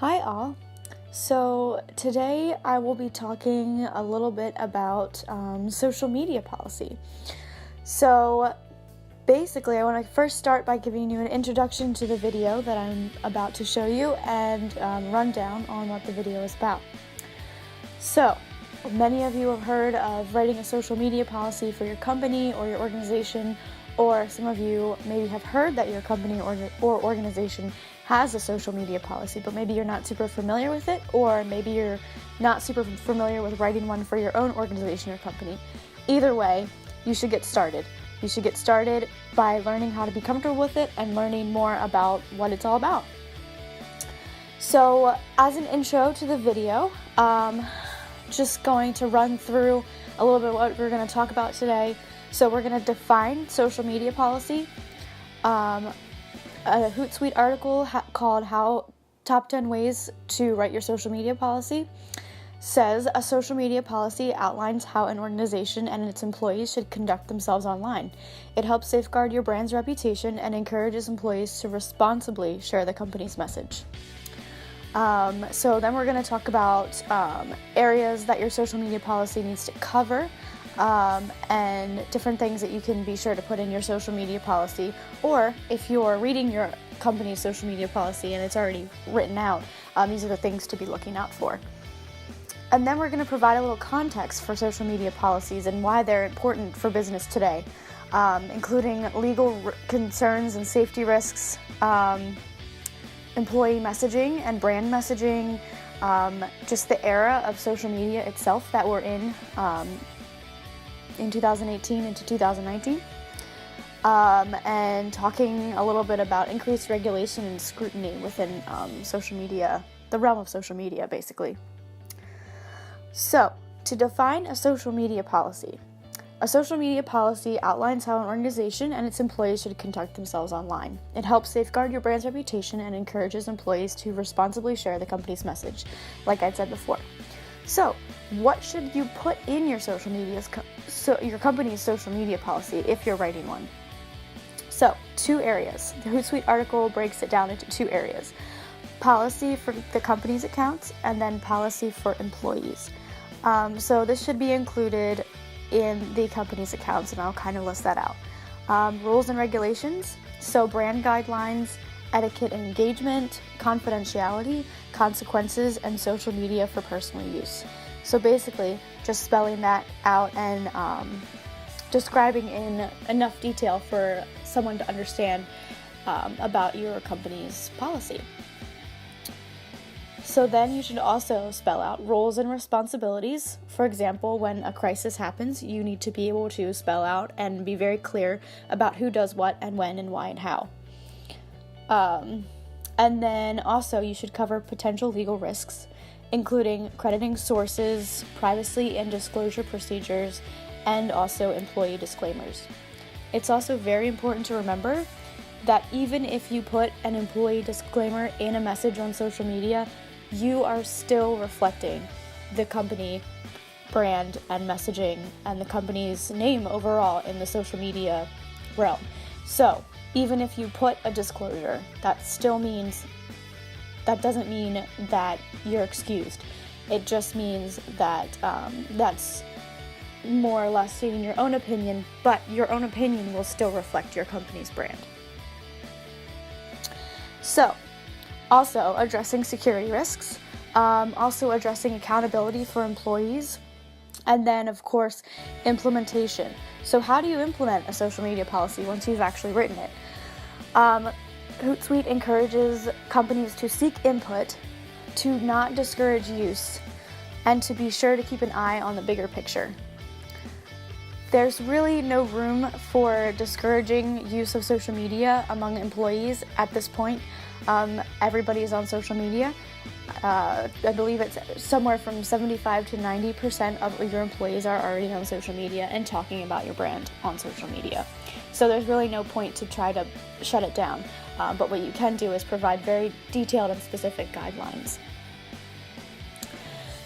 Hi all. So today I will be talking a little bit about social media policy. So basically I want to first start by giving you an introduction to the video that I'm about to show you and rundown on what the video is about. So many of you have heard of writing a social media policy for your company or your organization, or some of you maybe have heard that your company or organization has a social media policy, but maybe you're not super familiar with it, or maybe you're not super familiar with writing one for your own organization or company. Either way, you should get started. You should get started by learning how to be comfortable with it and learning more about what it's all about. So, as an intro to the video, just going to run through a little bit what we're going to talk about today. So we're going to define social media policy. A Hootsuite article called How Top 10 Ways to Write Your Social Media Policy says a social media policy outlines how an organization and its employees should conduct themselves online. It helps safeguard your brand's reputation and encourages employees to responsibly share the company's message. So then we're going to talk about areas that your social media policy needs to cover, and different things that you can be sure to put in your social media policy, or if you're reading your company's social media policy and it's already written out, these are the things to be looking out for. And then we're going to provide a little context for social media policies and why they're important for business today, including legal concerns and safety risks, employee messaging and brand messaging, just the era of social media itself that we're in 2018 into 2019, and talking a little bit about increased regulation and scrutiny within social media, the realm of social media, basically. So, to define a social media policy. A social media policy outlines how an organization and its employees should conduct themselves online. It helps safeguard your brand's reputation and encourages employees to responsibly share the company's message, like I said before. So, what should you put in your social media, your company's social media policy if you're writing one? So, 2 areas. The Hootsuite article breaks it down into 2 areas. Policy for the company's accounts and then policy for employees. So this should be included in the company's accounts, and I'll kind of list that out. Rules and regulations, so brand guidelines, etiquette and engagement, confidentiality, consequences, and social media for personal use. So basically, just spelling that out and describing in enough detail for someone to understand about your company's policy. So then you should also spell out roles and responsibilities. For example, when a crisis happens, you need to be able to spell out and be very clear about who does what and when and why and how. And then also you should cover potential legal risks, including crediting sources, privacy and disclosure procedures, and also employee disclaimers. It's also very important to remember that even if you put an employee disclaimer in a message on social media, you are still reflecting the company brand and messaging and the company's name overall in the social media realm. So even if you put a disclosure, that doesn't mean that you're excused. It just means that that's more or less stating your own opinion, but your own opinion will still reflect your company's brand. So, also addressing security risks, also addressing accountability for employees, and then, of course, implementation. So how do you implement a social media policy once you've actually written it? Hootsuite encourages companies to seek input, to not discourage use, and to be sure to keep an eye on the bigger picture. There's really no room for discouraging use of social media among employees at this point. Everybody is on social media. I believe it's somewhere from 75 to 90% of your employees are already on social media and talking about your brand on social media. So there's really no point to try to shut it down. But what you can do is provide very detailed and specific guidelines.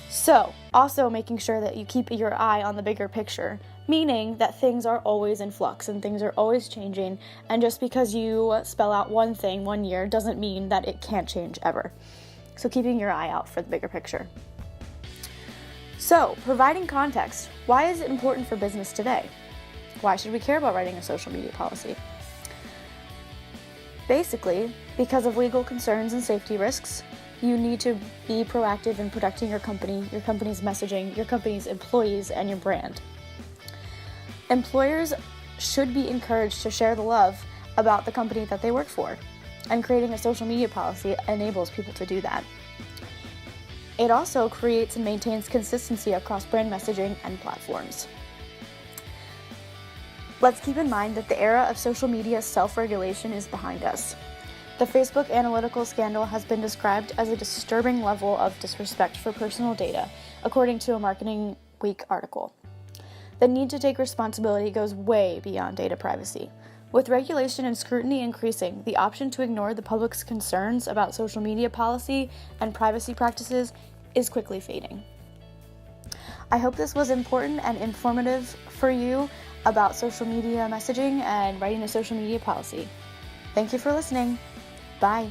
So, also making sure that you keep your eye on the bigger picture, meaning that things are always in flux and things are always changing, and just because you spell out one thing one year doesn't mean that it can't change ever. So keeping your eye out for the bigger picture. So, providing context. Why is it important for business today? Why should we care about writing a social media policy? Basically, because of legal concerns and safety risks, you need to be proactive in protecting your company, your company's messaging, your company's employees, and your brand. Employers should be encouraged to share the love about the company that they work for, and creating a social media policy enables people to do that. It also creates and maintains consistency across brand messaging and platforms. Let's keep in mind that the era of social media self-regulation is behind us. The Facebook analytical scandal has been described as a disturbing level of disrespect for personal data, according to a Marketing Week article. The need to take responsibility goes way beyond data privacy. With regulation and scrutiny increasing, the option to ignore the public's concerns about social media policy and privacy practices is quickly fading. I hope this was important and informative for you about social media messaging and writing a social media policy. Thank you for listening. Bye.